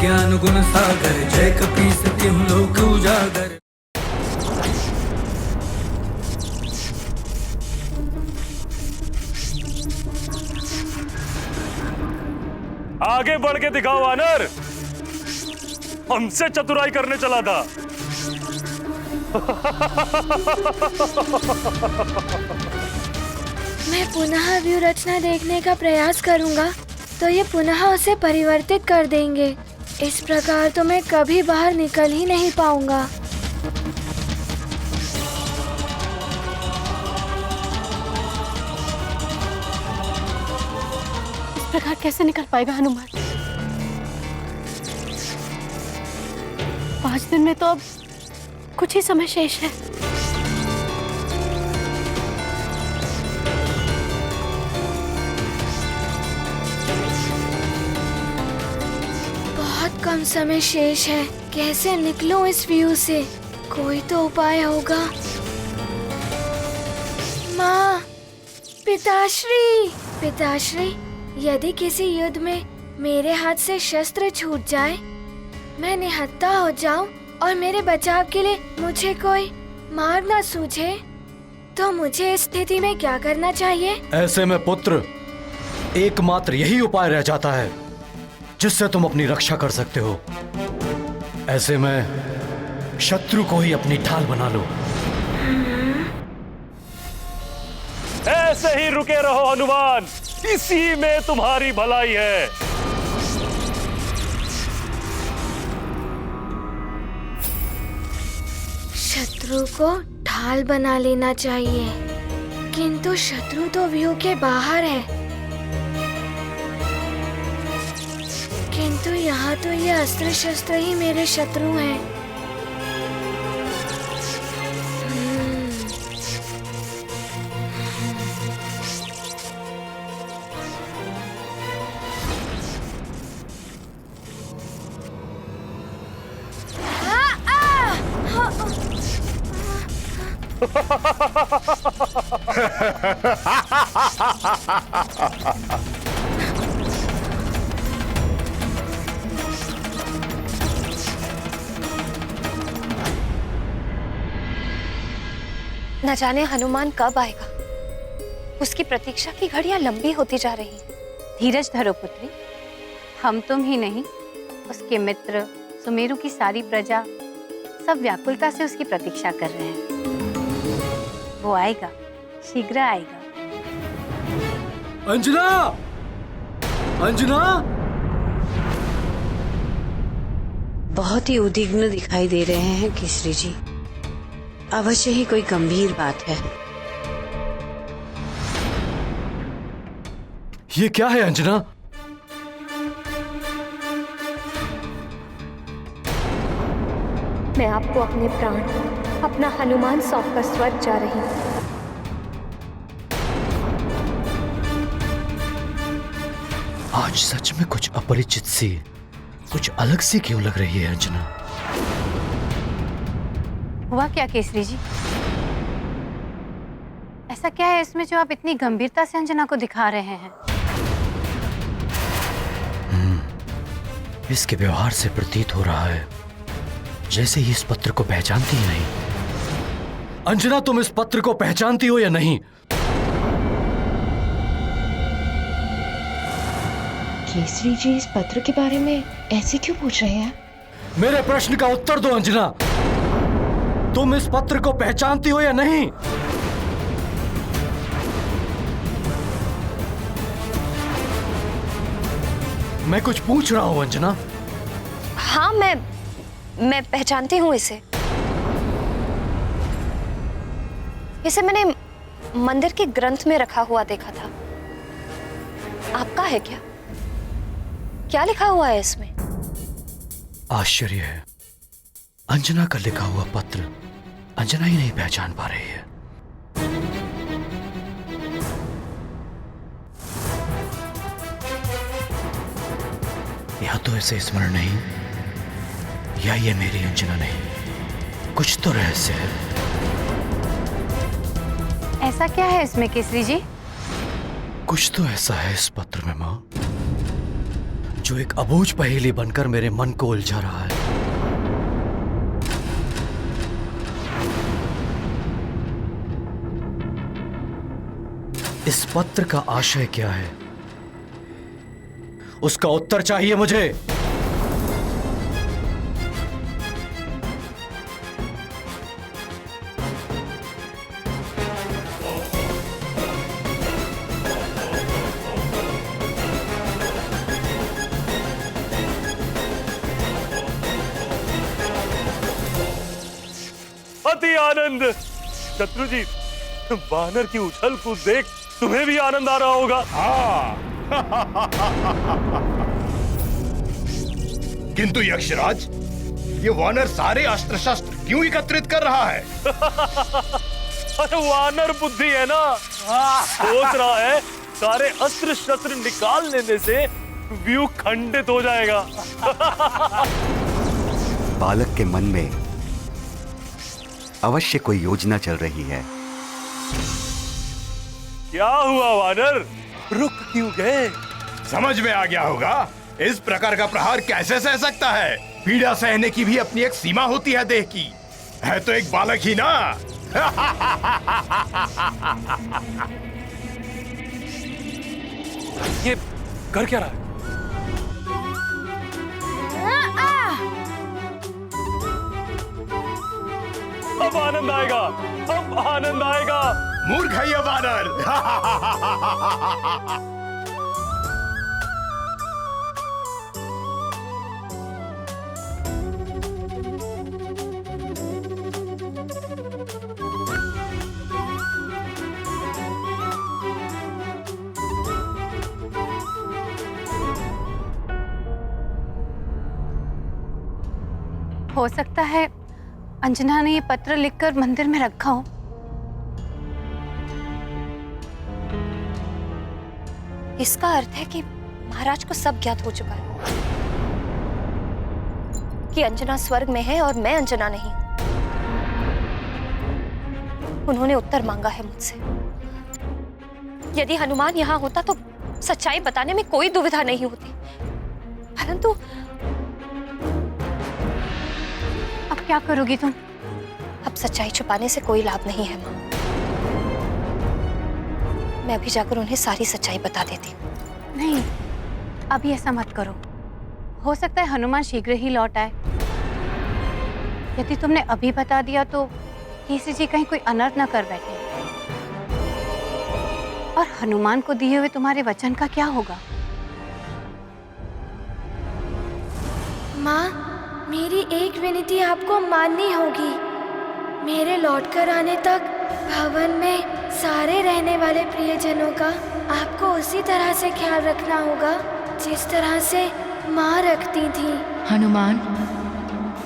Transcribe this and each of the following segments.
ज्ञान गुण सागर, जय कपीस तिहुँ लोक उजागर। आगे बढ़ के दिखाओ वानर, हमसे चतुराई करने चला था। मैं पुनः व्यू रचना देखने का प्रयास करूंगा तो ये पुनः उसे परिवर्तित कर देंगे। इस प्रकार तो मैं कभी बाहर निकल ही नहीं पाऊंगा। इस प्रकार कैसे निकल पाएगा हनुमान? 5 दिन में तो अब कुछ ही समय शेष है। बहुत कम समय शेष है। कैसे निकलूं इस व्यू से? कोई तो उपाय होगा। माँ, पिताश्री, पिताश्री, यदि किसी युद्ध में मेरे हाथ से शस्त्र छूट जाए, मैं निहत्था हो जाऊं और मेरे बचाव के लिए मुझे कोई मार्ग न सूझे, तो मुझे इस स्थिति में क्या करना चाहिए? ऐसे में पुत्र, एकमात्र यही उपाय रह जाता है जिससे तुम अपनी रक्षा कर सकते हो। ऐसे में शत्रु को ही अपनी ढाल बना लो। ऐसे ही रुके रहो हनुमान, इसी में तुम्हारी भलाई है। शत्रु को ढाल बना लेना चाहिए, किंतु शत्रु तो व्यू के बाहर है। किंतु यहाँ तो ये अस्त्र शस्त्र ही मेरे शत्रु हैं। न जाने हनुमान कब आएगा। उसकी प्रतीक्षा की घड़ियां लंबी होती जा रही हैं। धीरज धरो पुत्री, हम तुम ही नहीं, उसके मित्र, सुमेरु की सारी प्रजा सब व्याकुलता से उसकी प्रतीक्षा कर रहे हैं। वो आएगा, शीघ्र आएगा। अंजना! अंजना! बहुत ही उद्विग्न दिखाई दे रहे हैं केसरी जी। अवश्य ही कोई गंभीर बात है। ये क्या है अंजना? मैं आपको अपने प्राण, अपना हनुमान सौंप कर स्वर्ग जा रही हूँ। आज सच में कुछ अपरिचित सी, कुछ अलग सी क्यों लग रही है अंजना? हुआ क्या केसरी जी? ऐसा क्या है इसमें जो आप इतनी गंभीरता से अंजना को दिखा रहे हैं? इसके व्यवहार से प्रतीत हो रहा है जैसे ही इस पत्र को पहचानती ही नहीं। अंजना, तुम इस पत्र को पहचानती हो या नहीं? केसरी जी इस पत्र के बारे में ऐसे क्यों पूछ रहे हैं? मेरे प्रश्न का उत्तर दो अंजना। तुम इस पत्र को पहचानती हो या नहीं? मैं कुछ पूछ रहा हूं अंजना। हाँ, मैं पहचानती हूँ इसे। इसे मैंने मंदिर के ग्रंथ में रखा हुआ देखा था। आपका है क्या? क्या लिखा हुआ है इसमें? आश्चर्य है, अंजना का लिखा हुआ पत्र अंजना ही नहीं पहचान पा रही है। या तो इसे स्मरण नहीं, या ये मेरी अंजना नहीं। कुछ तो रहस्य है। ऐसा क्या है इसमें केसरी जी? कुछ तो ऐसा है इस पत्र में मां, जो एक अबूझ पहेली बनकर मेरे मन को उलझा रहा है। इस पत्र का आशय क्या है? उसका उत्तर चाहिए मुझे। अति आनंद। शत्रुजीत, वानर की उछल कूद देख तुम्हें भी आनंद आ रहा होगा। किंतु यक्षराज, ये वानर सारे अस्त्र शस्त्र क्यों एकत्रित कर रहा है? अरे वानर बुद्धि है ना, सोच रहा है सारे अस्त्र शस्त्र निकाल लेने से व्यू खंडित हो जाएगा। बालक के मन में अवश्य कोई योजना चल रही है। क्या हुआ वानर, रुक क्यों गए? समझ में आ गया होगा, इस प्रकार का प्रहार कैसे सह सकता है? पीड़ा सहने की भी अपनी एक सीमा होती है देह की। है तो एक बालक ही ना। ये कर क्या रहा है? अब आनंद आएगा, अब आनंद आएगा। मूर्ख है ये वानर। हो सकता है अंजना ने ये पत्र लिखकर मंदिर में रखा हो। इसका अर्थ है कि महाराज को सब ज्ञात हो चुका है कि अंजना स्वर्ग में है और मैं अंजना नहीं। उन्होंने उत्तर मांगा है मुझसे। यदि हनुमान यहाँ होता तो सच्चाई बताने में कोई दुविधा नहीं होती, परंतु अब क्या करोगी तुम? अब सच्चाई छुपाने से कोई लाभ नहीं है माँ। मैं अभी जाकर उन्हें सारी सच्चाई बता देती हूँ। नहीं, अभी ऐसा मत करो। हो सकता है हनुमान शीघ्र ही लौट आए। यदि तुमने अभी बता दिया तो केसरी जी कहीं कोई अनर्थ न कर बैठे। और हनुमान को दिए हुए तुम्हारे वचन का क्या होगा? माँ, मेरी एक विनती आपको माननी होगी। मेरे लौटकर आने तक भवन में सारे रहने वाले प्रियजनों का आपको उसी तरह से ख्याल रखना होगा जिस तरह से माँ रखती थी। हनुमान,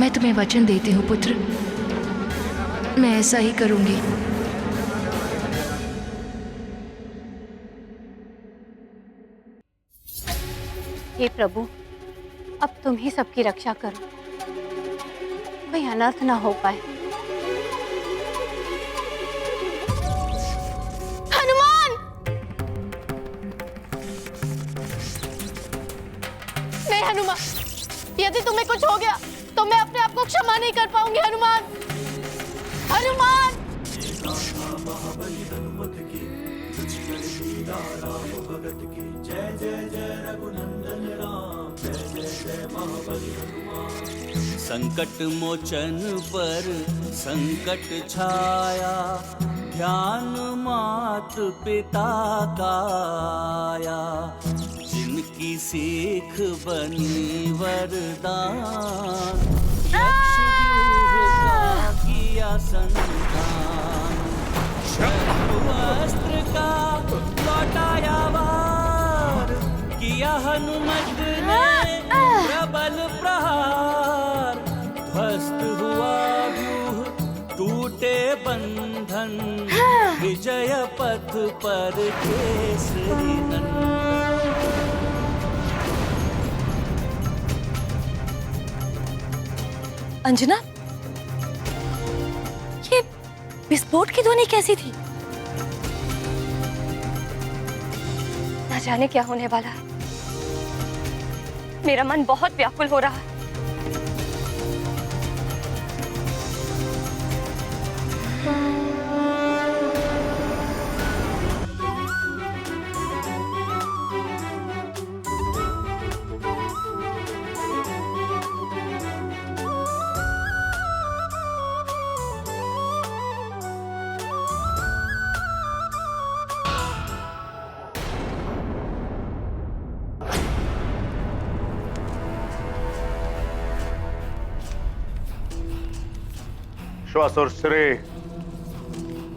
मैं तुम्हें वचन देती हूँ पुत्र, मैं ऐसा ही करूँगी। हे प्रभु, अब तुम ही सबकी रक्षा करो, कोई अनर्थ ना हो पाए। हनुमान! नहीं हनुमान, यदि तुम्हें कुछ हो गया तो मैं अपने आप को क्षमा नहीं कर पाऊंगी। हनुमान, हनुमान! संकट मोचन पर संकट छाया, ध्यान मातृ पिता का आया। जिनकी सीख बनी वरदान, यक्ष व्यूह का किया संधान। अस्त्र का लौटाया वार, किया हनुमत ने प्रबल प्रहार। ध्वस्त हुआ व्यूह, टूटे बंधन, विजय पथ पर केसरी नंदन। अंजना, ये विस्फोट की ध्वनि कैसी थी? न जाने क्या होने वाला है। मेरा मन बहुत व्याकुल हो रहा है। श्वासुर श्री,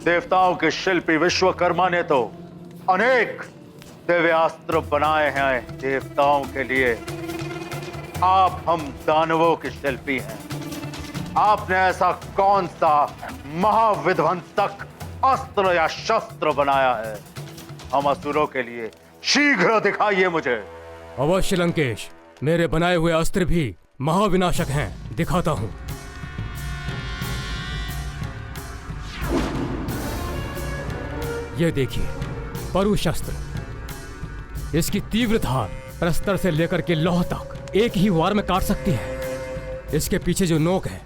देवताओं के शिल्पी विश्वकर्मा ने तो अनेक दिव्यास्त्र बनाए हैं देवताओं के लिए। आप हम दानवों के शिल्पी हैं। आपने ऐसा कौन सा महाविध्वंसक अस्त्र या शस्त्र बनाया है हम असुरों के लिए? शीघ्र दिखाइए मुझे। अवश्य लंकेश, मेरे बनाए हुए अस्त्र भी महाविनाशक हैं, दिखाता हूं। ये देखिए परु शस्त्र। इसकी तीव्र धार प्रस्तर से लेकर के लौह तक एक ही वार में काट सकती है। इसके पीछे जो नोक है,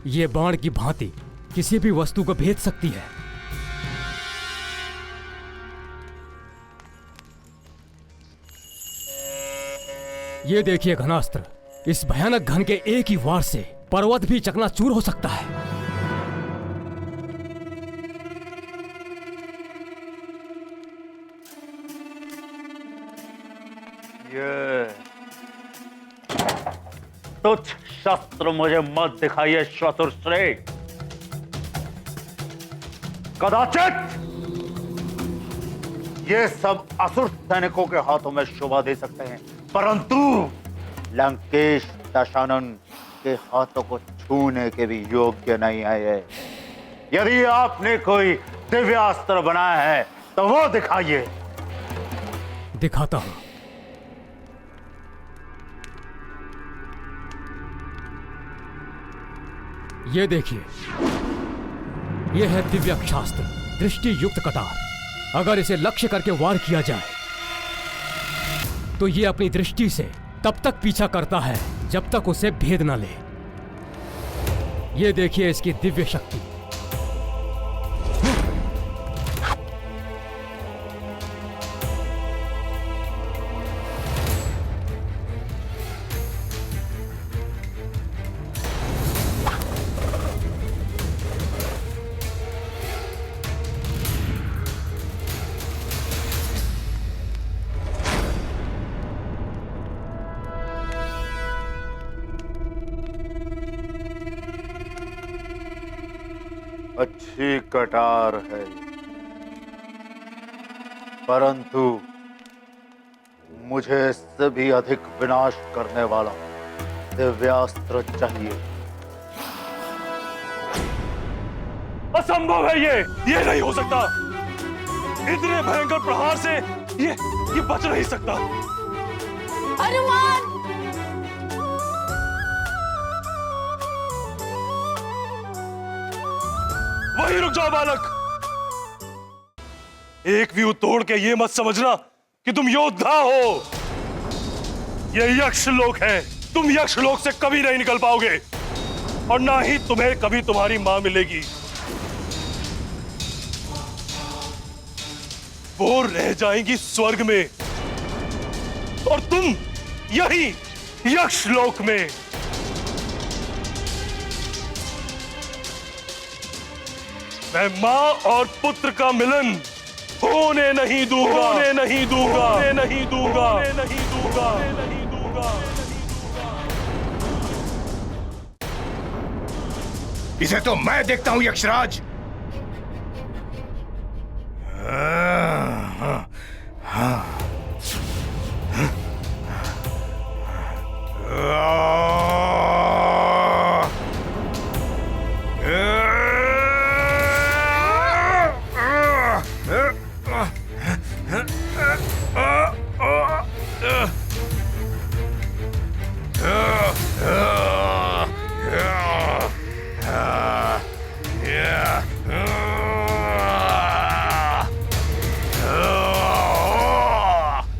ये बाण की भांति किसी भी वस्तु को भेद सकती है। ये देखिए घनास्त्र। इस भयानक घन के एक ही वार से पर्वत भी चकनाचूर हो सकता है। ये तुच्छ शस्त्र मुझे मत दिखाइए श्वासुर श्री। कदाचित ये सब असुर सैनिकों के हाथों में शोभा दे सकते हैं, परंतु लंकेश दशानन के हाथों को छूने के भी योग्य नहीं है ये। यदि आपने कोई दिव्यास्त्र बनाया है तो वो दिखाइए। दिखाता हूं। ये देखिए, ये है दिव्यास्त्र दृष्टि युक्त कटार। अगर इसे लक्ष्य करके वार किया जाए तो ये अपनी दृष्टि से तब तक पीछा करता है जब तक उसे भेद न ले। ये देखिए इसकी दिव्य शक्ति। अच्छी कटार है, परंतु मुझे इससे भी अधिक विनाश करने वाला दिव्यास्त्र चाहिए। असंभव है ये नहीं हो सकता। इतने भयंकर प्रहार से ये बच नहीं सकता। हनुमान! वहीं रुक जाओ बालक। एक व्यू तोड़ के ये मत समझना कि तुम योद्धा हो। ये यक्ष लोक है। तुम यक्ष लोक से कभी नहीं निकल पाओगे और ना ही तुम्हें कभी तुम्हारी मां मिलेगी। वो रह जाएंगी स्वर्ग में और तुम यही यक्ष लोक में। मैं मां और पुत्र का मिलन होने नहीं दूंगा, होने नहीं दूंगा, होने नहीं दूंगा, होने नहीं दूंगा, होने नहीं दूंगा। इसे तो मैं देखता हूं यक्षराज।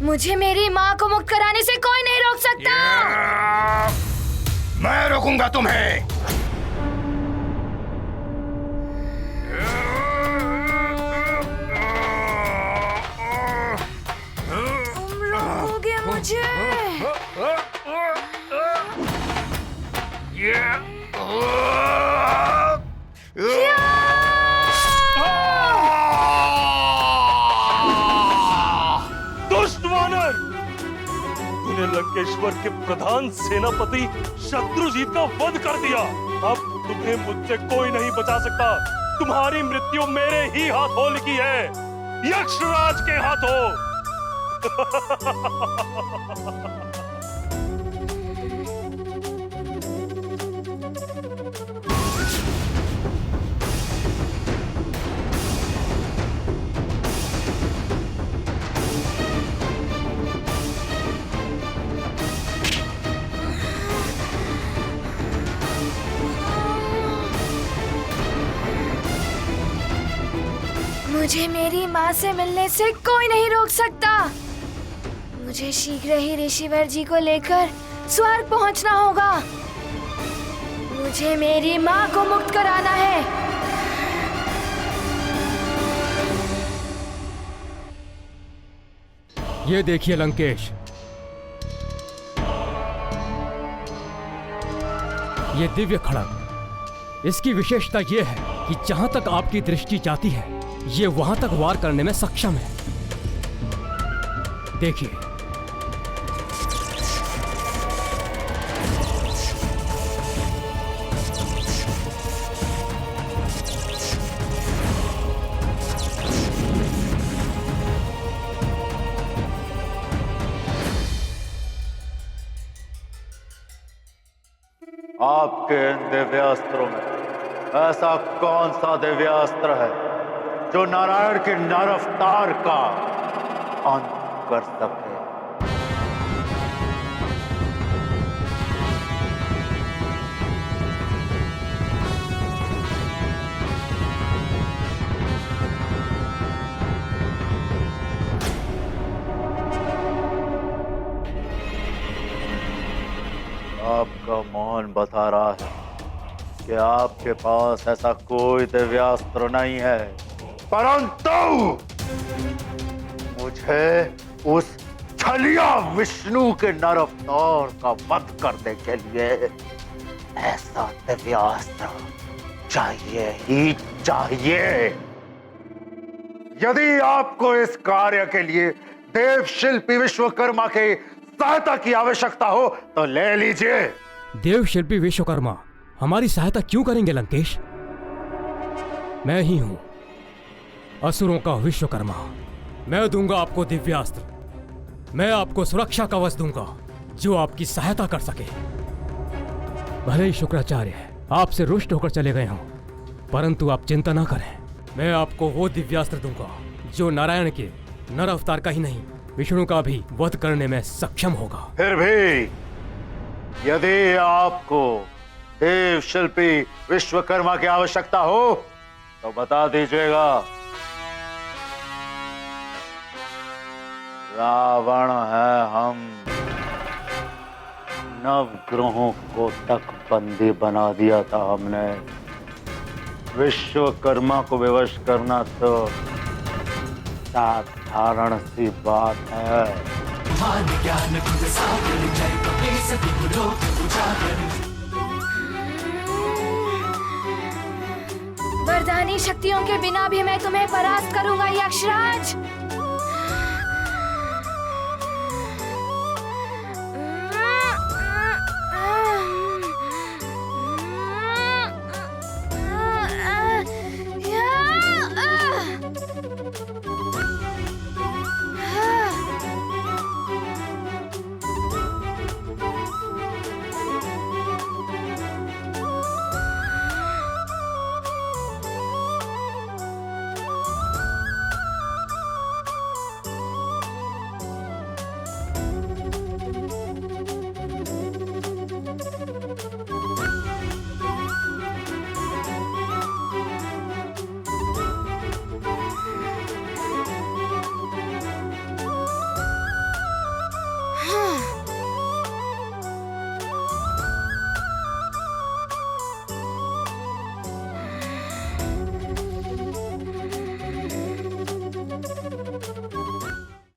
मुझे मेरी माँ को मुक्त कराने से कोई नहीं रोक सकता। रोकूंगा तुम्हें। तुम रोकोगे मुझे? दुष्ट वानर, तूने लंकेश्वर के प्रधान सेनापति शत्रुजीत का वध कर दिया। अब तुम्हें मुझसे कोई नहीं बचा सकता। तुम्हारी मृत्यु मेरे ही हाथों लिखी है, यक्षराज के हाथों। मुझे मेरी माँ से मिलने से कोई नहीं रोक सकता। मुझे शीघ्र ही ऋषिवर जी को लेकर स्वर्ग पहुंचना होगा। मुझे मेरी माँ को मुक्त कराना है। ये देखिए लंकेश, ये दिव्य खड़ग, इसकी विशेषता ये है कि जहां तक आपकी दृष्टि जाती है ये वहां तक वार करने में सक्षम है। देखिए, आपके इन दिव्यास्त्रों में ऐसा कौन सा दिव्यास्त्र है जो नारायण के नर अवतार का अंत कर सके? आपका मौन बता रहा है कि आपके पास ऐसा कोई दिव्यास्त्र नहीं है, परंतु मुझे उस छलिया विष्णु के नर अवतार का वध करने के लिए ऐसा दिव्यास्त्र चाहिए ही चाहिए। यदि आपको इस कार्य के लिए देव शिल्पी विश्वकर्मा के सहायता की आवश्यकता हो तो ले लीजिए। देव शिल्पी विश्वकर्मा हमारी सहायता क्यों करेंगे लंकेश? मैं ही हूं असुरों का विश्वकर्मा। मैं दूंगा आपको दिव्यास्त्र, मैं आपको सुरक्षा कवच दूंगा जो आपकी सहायता कर सके। भले ही शुक्राचार्य आपसे रुष्ट होकर चले गए हों, परंतु आप चिंता ना करें, मैं आपको वो दिव्यास्त्र दूंगा जो नारायण के नर अवतार का ही नहीं विष्णु का भी वध करने में सक्षम होगा। फिर भी यदि आपको देव शिल्पी विश्वकर्मा की आवश्यकता हो तो बता दीजिएगा। रावण है हम, नवग्रहों को तक बंदी बना दिया था हमने। विश्वकर्मा को विवश करना तो साधारण सी बात है। वरदानी शक्तियों के बिना भी मैं तुम्हें परास्त करूंगा यक्षराज।